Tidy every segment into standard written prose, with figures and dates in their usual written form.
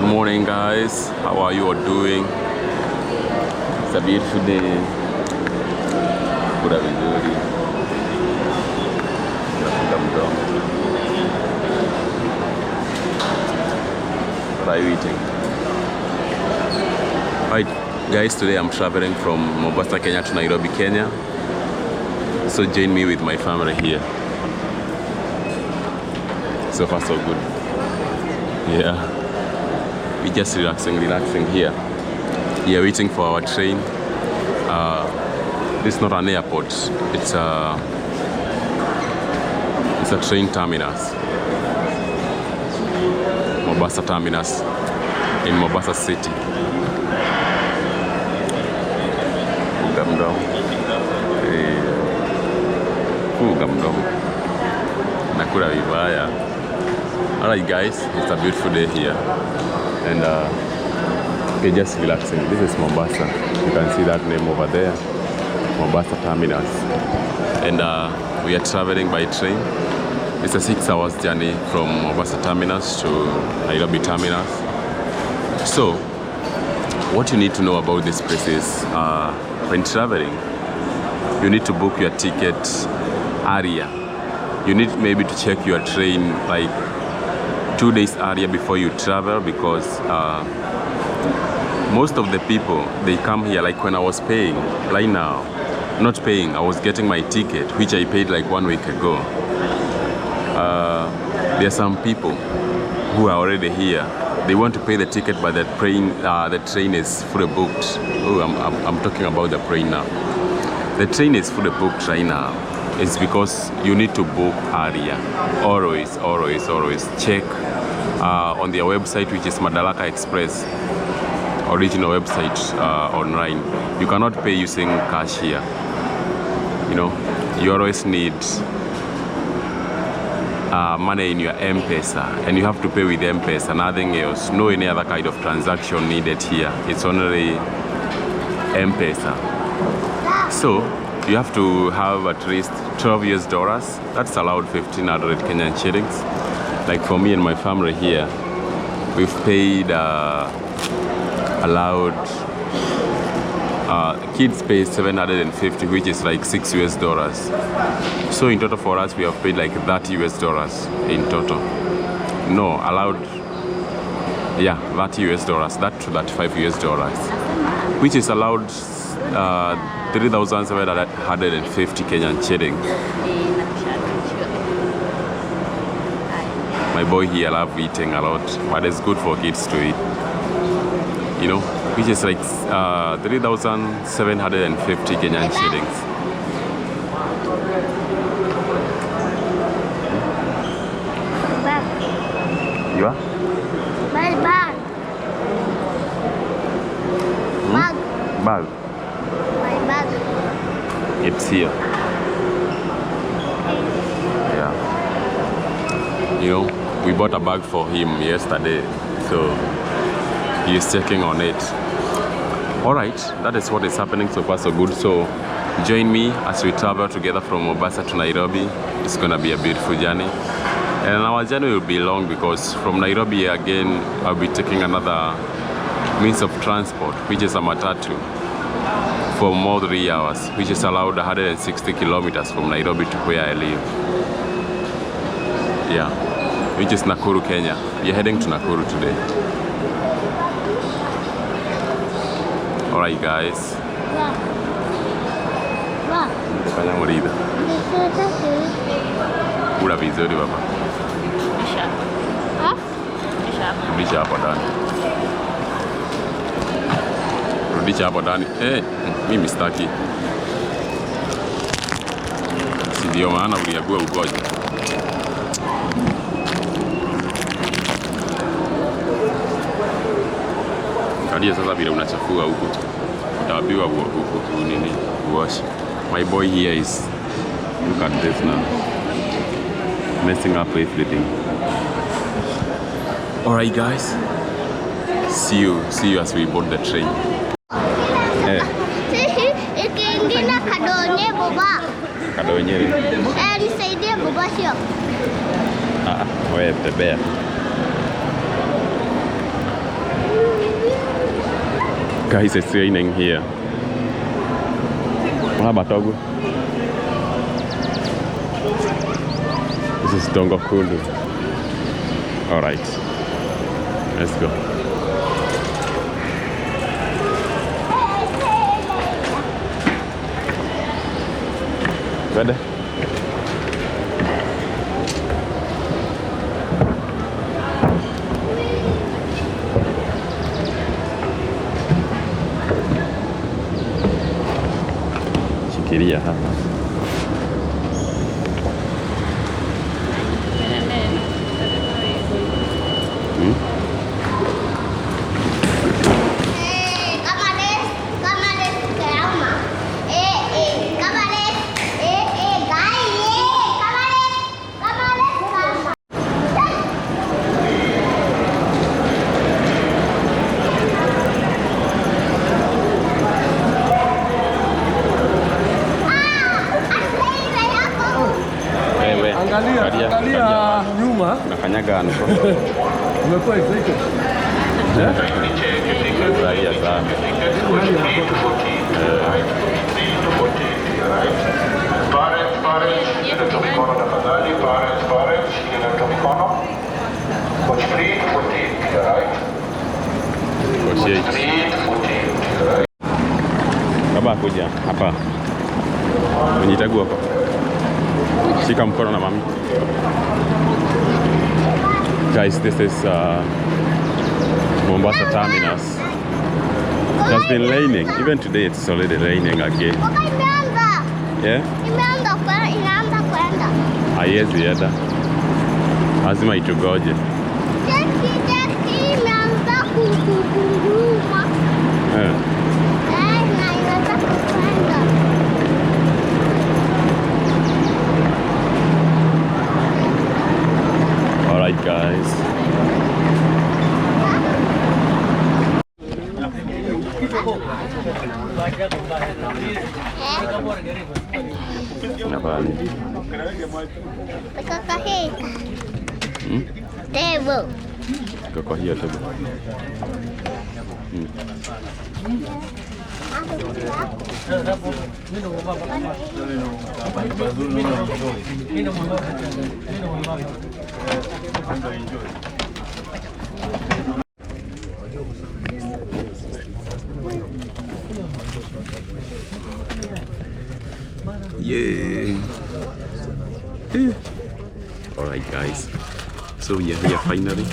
morning, guys. How are you all doing? It's a beautiful day. What are we doing? What are you eating? Alright, guys, today I'm traveling from Mombasa, Kenya to Nairobi, Kenya. So join me with my family here. So far so good. Yeah. We're just relaxing here. Yeah, waiting for our train. This is not an airport. It's a train terminus. Mombasa terminus in Mombasa city. Nakura vibaya. Alright guys, it's a beautiful day here. And we're just relaxing. This is Mombasa. You can see that name over there. Mombasa terminus. And we are traveling by train. It's a 6 hours journey from Mombasa terminus to Nairobi terminus. So, what you need to know about this place is when traveling, you need to book your ticket earlier. You need maybe to check your train like 2 days earlier before you travel, because most of the people, they come here like when I was paying right now. Not paying, I was getting my ticket, which I paid like 1 week ago. There are some people who are already here. They want to pay the ticket, but the train is fully booked. Oh, I'm talking about the train now. The train is fully booked right now. It's because you need to book earlier. Always check on their website, which is Madalaka Express original website online. You cannot pay using cash here. You know, you always need money in your M-Pesa, and you have to pay with M-Pesa, nothing else. No any other kind of transaction needed here. It's only M-Pesa. So you have to have at least $12. That's allowed 1,500 Kenyan shillings. Like for me and my family here, we've paid allowed kids pay 750, which is like $6. So in total for us, we have paid like $30 in total. No, allowed, yeah, $30. That to $35, which is allowed 3,750 Kenyan shillings. My boy here love eating a lot, but it's good for kids to eat. You know, which is like 3,750 Kenyan shillings. You are? My bag. Bag. Bag. My bag. It's here. Yeah. You know, we bought a bag for him yesterday, so he is checking on it. Alright, that is what is happening so far so good. So join me as we travel together from Mombasa to Nairobi. It's gonna be a beautiful journey. And our journey will be long because from Nairobi again, I'll be taking another means of transport, which is a matatu, for more 3 hours, which is allowed 160 kilometers from Nairobi to where I live. Yeah, which is Nakuru, Kenya. We're heading to Nakuru today. Alright guys. Fanya murida. Kula vizuri baba. Rudisha hapo ndani. Rudisha hapo ndani. Mimi sitaki. Si ndio maana uliagua ugoje. Kadia sasa vile unachafua huko. Utaambiwa huko nini wash. My boy here is, look at this now, messing up everything. Alright guys, see you as we board the train. Ikiingina kadonye baba. Kadonye. Nisaidie baba sio. Wewe bebea. Guys, it's raining here. Batogu. This is Dongo Kundu. Alright. Let's go. Ready? Shikilia hapa. Angalia nyuma. Nakanyaga nuko. Umekuwa excited. Furahia sana. Baba kuja hapa. Unjitagua kwa. Shika mkono na mami. Guys, this is Mombasa terminus. It has been raining. Even today it's already raining again. Yeah? Haiwezi enda. Lazima itugoje. Alright guys. Table. Koko hiyo table. Yeah. Alright guys, so we are here finally.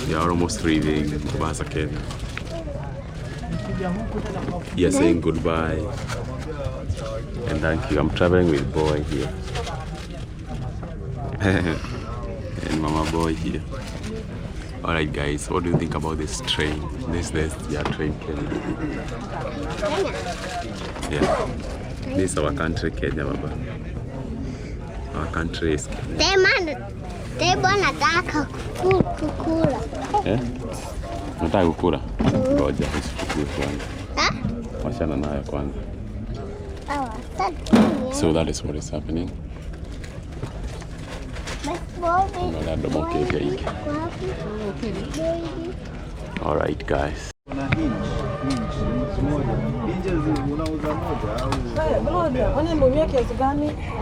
We are almost leaving Mombasa, Kenya. We are saying goodbye and thank you. I'm traveling with boy here and mama boy here. Alright guys, what do you think about this train? This train Kenya. Yeah. This is our country, Kenya, Baba. Our country is Kenya. Nataka kukula. Eh? Nataka kukula? Ngoja, usichukue kwanza. Wachana nayo kwanza. So that is what is happening. Alright guys.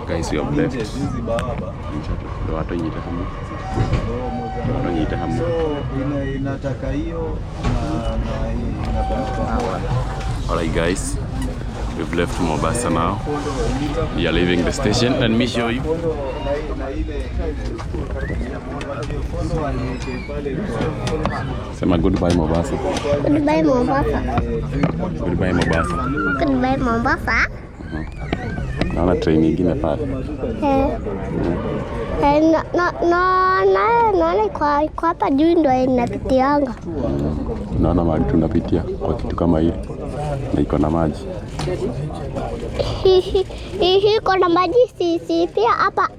Guys, we have left. Alright guys, we've left Mombasa now. We are leaving the station. Let me show you. Sema goodbye Mombasa. Goodbye Mombasa. Goodbye Mombasa. Goodbye Mombasa. Naona train nyingine pale. Naona kwa hapa juu ndio inapitianga. Naona mahali tunapitia kwa kitu kama hili. Na iko na maji. Hii iko na maji si pia hapa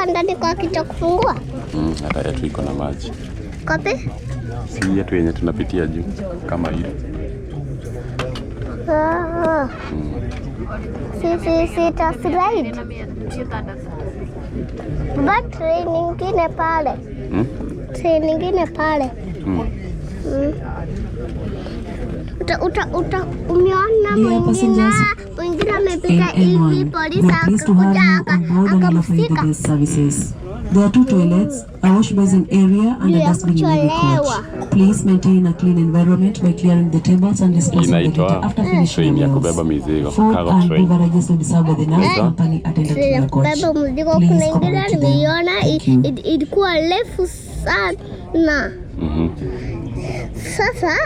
ndani kwa kitu kufungua. Hata yetu iko na maji. Kopi? Si yetu yenye tunapitia juu kama hili. Si ta slide. But train nyingine pale. Train nyingine pale. Umeona mwingine amepita hivi, polisi akakuja akamshika. There are 2 toilets, a wash basin area and a dustbin in every coach. Please maintain a clean environment by clearing the tables and disposing the litter after finishing the meals. Food and beverages will be served by the nurse company attendant to the coach. Kubeba mzigo, kuna ingine nimeiona ilikuwa refu sana. Sasa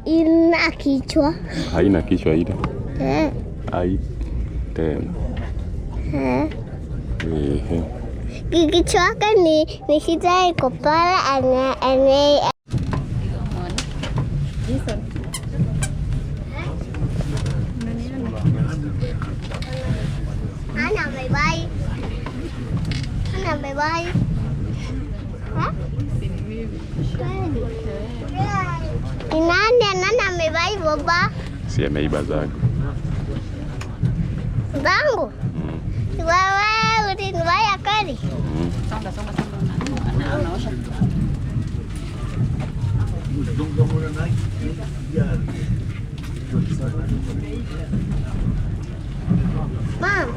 ina kichwa. Haina kichwa ile. Hai tena. Kichwa yake ni shida iko pale ane. Ana bye. Nani amebeba baba? Si ameiba zangu. Zangu? Wewe ulinibaya kweli? Anaosha. Mom.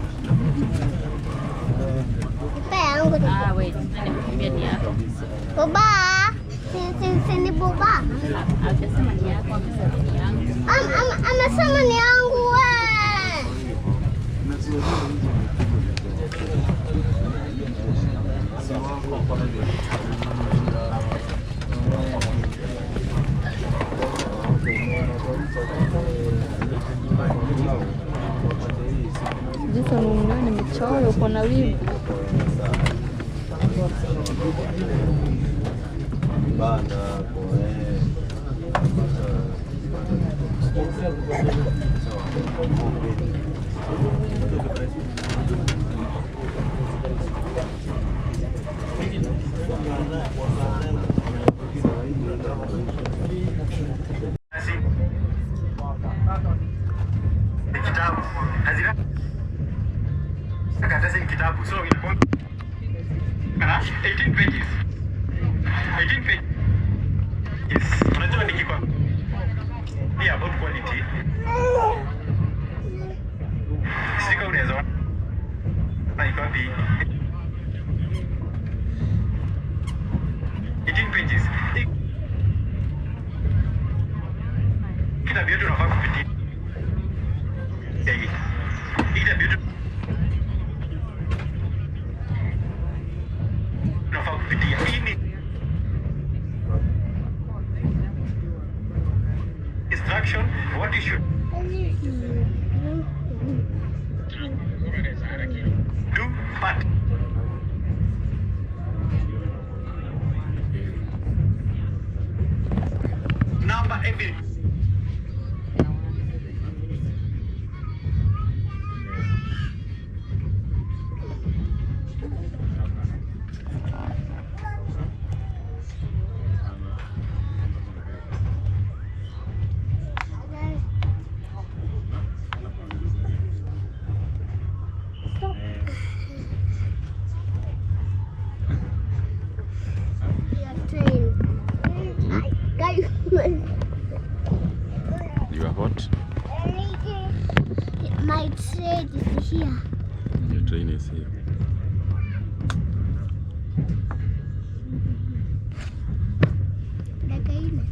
Wait. Baba. Sini baba. Amesema ni yako, amesema ni yangu wewe. Jinsi unaona nimechora uko na wivu. Kitabu so inakuwa 18 pages. 18 pages. Yes. Unajua nikikwa pia about quality. Sika unaweza na ikopi 18 pages. Kitabu yetu unafaa kupitia. Kitabu yetu instruction what you should do but number every You are what? My train is here. Your train is here. Dakika ine.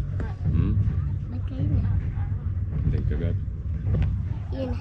Dakika ngapi? Ine.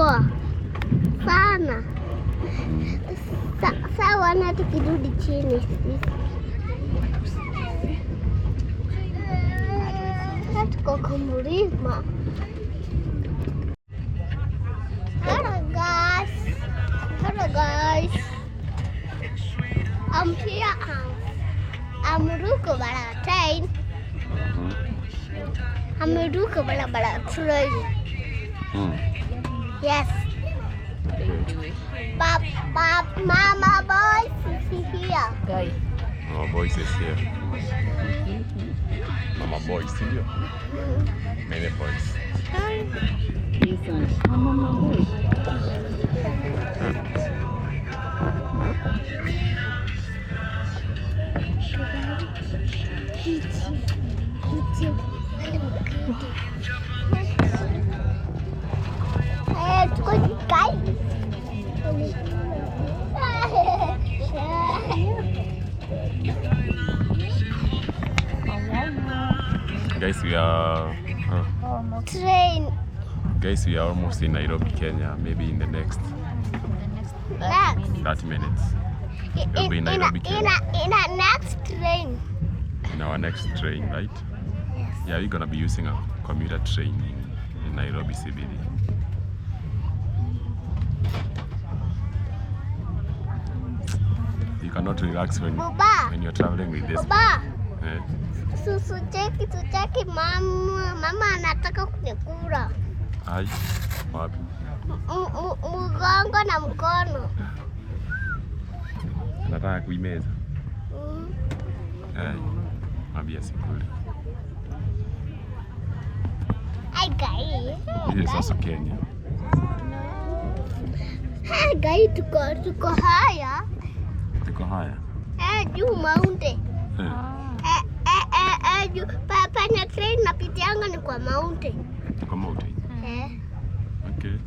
poa sana. Sawa na tukirudi chini. Tuko kwa mlima. Hello guys. I'm here. I'm Ruko train. I'm Ruko train. Yes. Mama boys is here. Guy. Mama boys is here. Mama boys, see you. Many boys. Mama boy. Guys, we are Train. guys, we are almost in Nairobi, Kenya. Maybe in the next 30 minutes. We'll be in Nairobi, Kenya. In our next train. In our next train, right? Yeah, we're gonna be using a commuter train in Nairobi CBD. You cannot relax when you're traveling with this. Baba. Eh? Tucheki mama anataka kunikula. Ai, wapi? Mgongo na mkono. Nataka kuimeza. Mwambie sikuli. Hi guys. This is also Kenya. Hi guys, tuko haya. Tuko haya. Juu mountain. Juu panya train napitianga ni kwa mountain. Tuko mountain. Okay.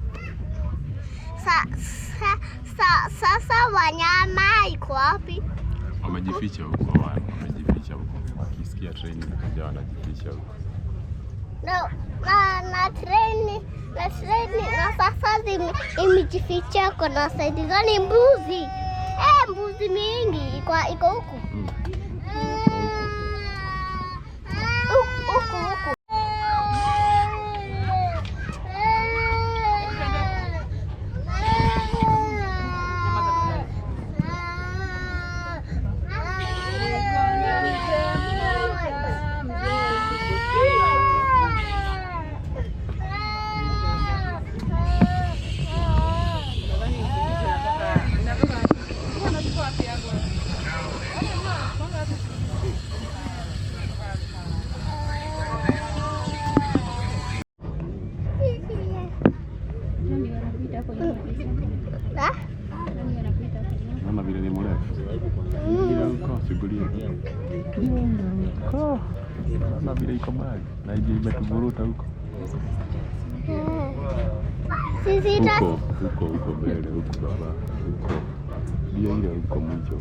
Sasa wanyama iko wapi? Wamejificha huko wao. Wamejificha huko. Wakisikia train inakuja wanajificha huko. Na train na sasa imejificha kwa side gani? Mbuzi. Mbuzi mingi iko huku. Huku. Mama vile ni mrefu. Ndio uko shughuli. Mama vile iko mbali. Na hivi imetuvuruta huko. Huko mbele huko baba. Huko. Ndio ile huko mwisho.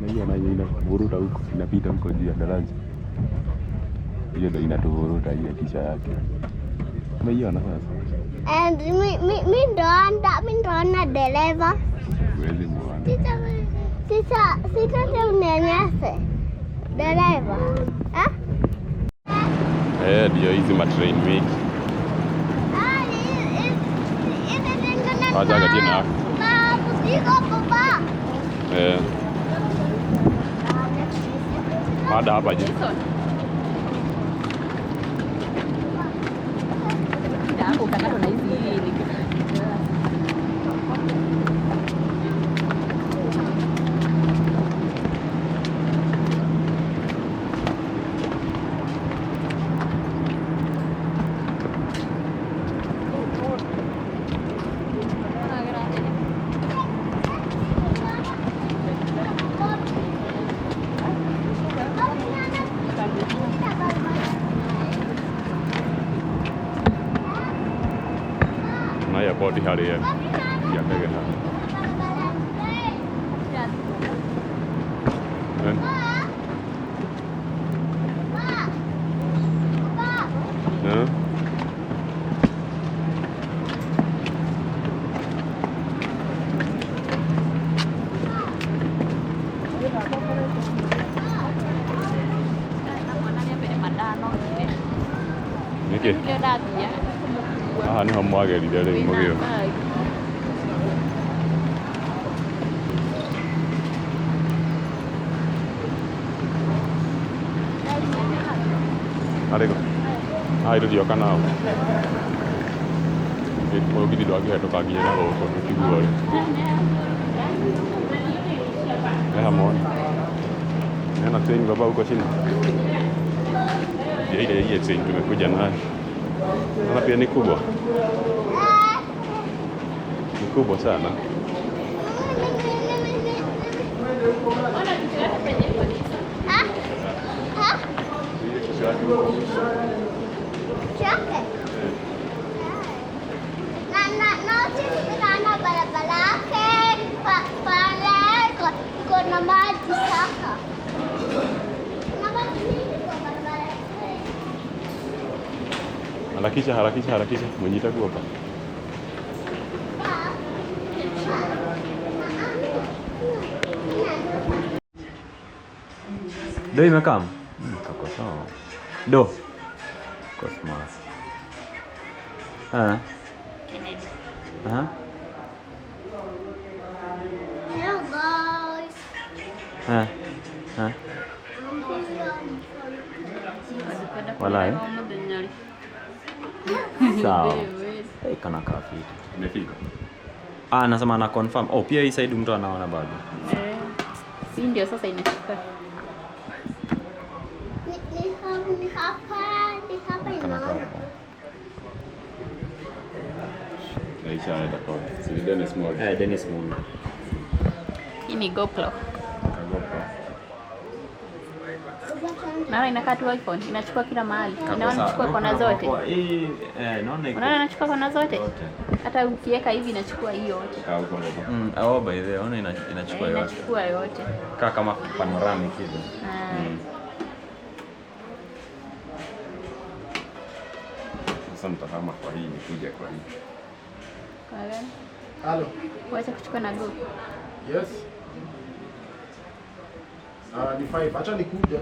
Na hiyo nayo inavuruta huko, inapita huko juu ya daraja. Hiyo ndio inatuvuruta ile kisha yake. Umeiona sasa? And mi ndo ana dereva. Huwezi muona. Sita unyanyase dereva. Ndio hizi matrain mingi. Wajaga tena. Baada hapa je? Naya body hari ya. Ya kayak gitu. Niki. Ni hamwage lidele mugio. Ariko. Ido dio kanao. Mo gidi do agi to kagi na ro ko kiguo. Hamoni. Nena train baba huko chini. Ile train tumekuja nayo. Na pia ni kubwa. Ni kubwa sana. Kuna maji sasa. Harakisha. Mwenye itakuwa hapa. Do imekam? Kako sawa. Do. Cosmos. Hello guys. Walai. Sawa. Kana kafi. Imefika. Nasema na confirm. Pia hii side mtu anaona bado. Si ndio sasa inachukua. Ni hapa inaona. Aisha anaenda kwa. Si Dennis Moore. Dennis Moore. Hii ni GoPro. Naona inakaa tu iPhone, inachukua kila mahali. Inaona inachukua kona zote. Naona iko. Unaona inachukua kona zote? Hata ukiweka hivi inachukua hiyo yote. Kaa huko ndio. By the way, ona inachukua yote. Inachukua yote. Kama panoramic hivi. Sasa mtazama kwa hii nikuje kwa hii. Kwa gani? Halo. Wacha kuchukua na go. Yes. Ni 5. Acha nikuje.